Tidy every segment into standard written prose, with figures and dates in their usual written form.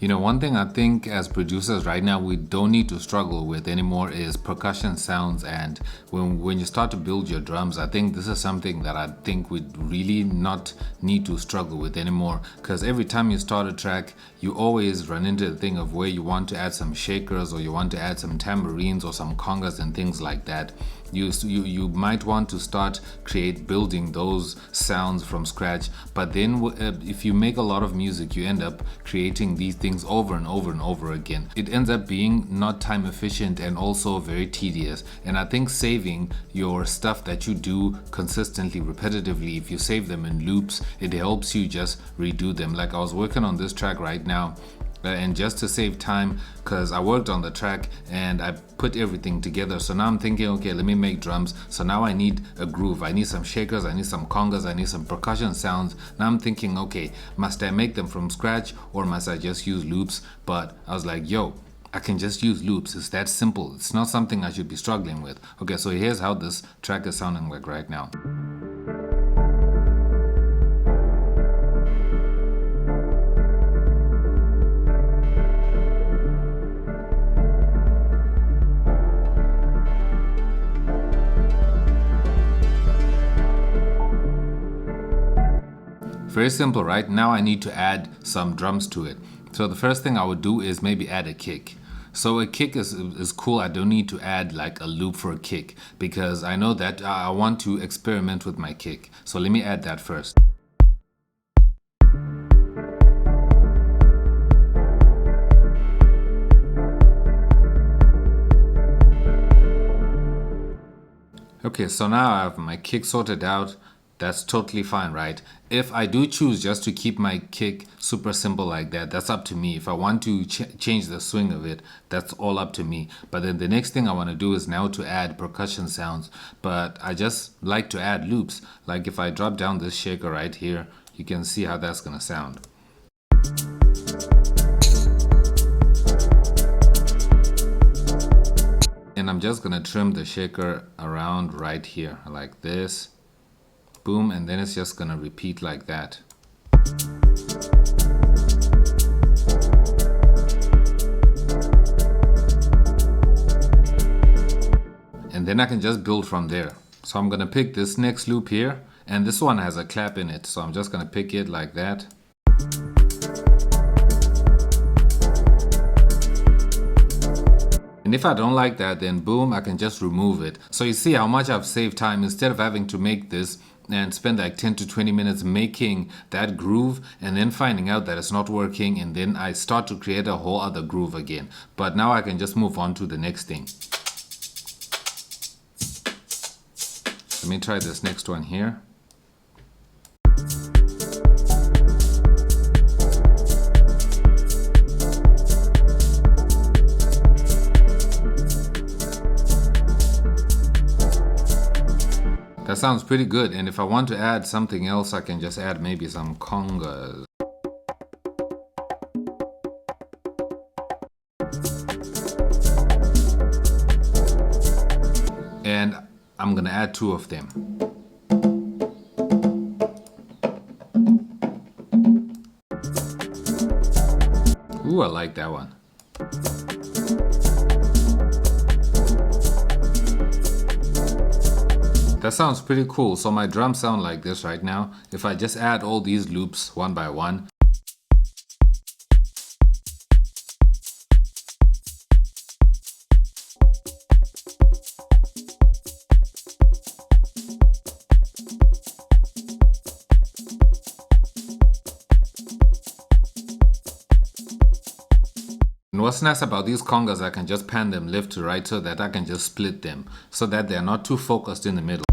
You know, one thing I think as producers right now we don't need to struggle with anymore is percussion sounds. And when you start to build your drums, I think this is something that I think we really not need to struggle with anymore. Because every time you start a track, you always run into the thing of where you want to add some shakers or you want to add some tambourines or some congas and things like that. You might want to start building those sounds from scratch, but then if you make a lot of music, you end up creating these things over and over and over again. It ends up being not time efficient and also very tedious. And I think saving your stuff that you do consistently, repetitively, if you save them in loops, it helps you just redo them. Like I was working on this track right now, and just to save time, because I worked on the track and I put everything together, so now I'm thinking, okay, let me make drums. So now I need a groove, I need some shakers, I need some congas, I need some percussion sounds. Now I'm thinking, okay, must I make them from scratch or must I just use loops? But I was like, yo, I can just use loops. It's that simple. It's not something I should be struggling with. Okay, so here's how this track is sounding like right now. Very simple, right? Now I need to add some drums to it. So the first thing I would do is maybe add a kick. So a kick is cool. I don't need to add like a loop for a kick because I know that I want to experiment with my kick. So let me add that first. Okay, so now I have my kick sorted out. That's totally fine, right? If I do choose just to keep my kick super simple like that, that's up to me. If I want to change the swing of it, that's all up to me. But then the next thing I want to do is now to add percussion sounds. But I just like to add loops. Like if I drop down this shaker right here, you can see how that's going to sound. And I'm just going to trim the shaker around right here like this. Boom, and then it's just gonna repeat like that. And then I can just build from there. So I'm gonna pick this next loop here, and this one has a clap in it, so I'm just gonna pick it like that. And if I don't like that, then boom, I can just remove it. So you see how much I've saved time instead of having to make this and spend like 10 to 20 minutes making that groove and then finding out that it's not working, and then I start to create a whole other groove again. But now I can just move on to the next thing. Let me try this next one here. That sounds pretty good, and if I want to add something else, I can just add maybe some congas. And I'm gonna add 2 of them. Ooh, I like that one. That sounds pretty cool. So my drums sound like this right now. If I just add all these loops one by one. And what's nice about these congas, I can just pan them left to right so that I can just split them so that they're not too focused in the middle.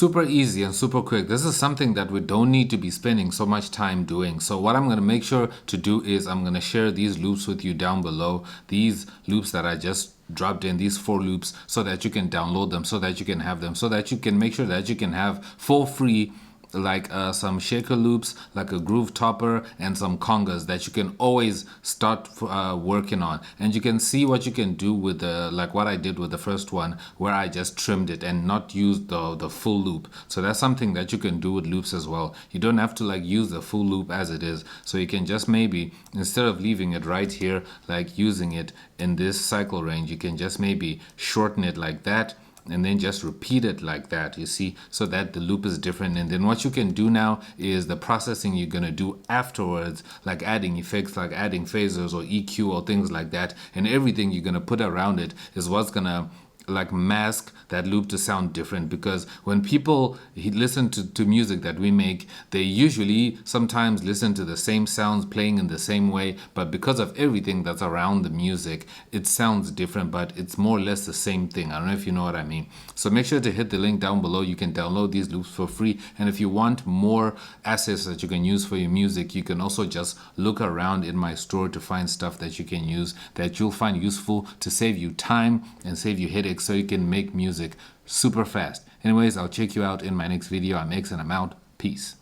super easy and super quick. This is something that we don't need to be spending so much time doing. So what I'm going to make sure to do is I'm going to share these loops with you down below. These loops that I just dropped in, these 4 loops, so that you can download them, so that you can have them, so that you can make sure that you can have for free like some shaker loops, like a groove topper, and some congas that you can always start working on. And you can see what you can do with the, like what I did with the first one, where I just trimmed it and not used the full loop. So that's something that you can do with loops as well. You don't have to like use the full loop as it is. So you can just maybe, instead of leaving it right here, like using it in this cycle range, you can just maybe shorten it like that, and then just repeat it like that, you see, so that the loop is different. And then what you can do now is the processing you're going to do afterwards, like adding effects, like adding phasers or EQ or things like that, and everything you're going to put around it is what's going to like mask that loop to sound different. Because when people listen to music that we make, they usually sometimes listen to the same sounds playing in the same way, but because of everything that's around the music, it sounds different, but it's more or less the same thing. I don't know if you know what I mean. So make sure to hit the link down below. You can download these loops for free, and if you want more assets that you can use for your music, you can also just look around in my store to find stuff that you can use that you'll find useful to save you time and save you headaches, so you can make music super fast. Anyways, I'll check you out in my next video. I'm X and I'm out. Peace.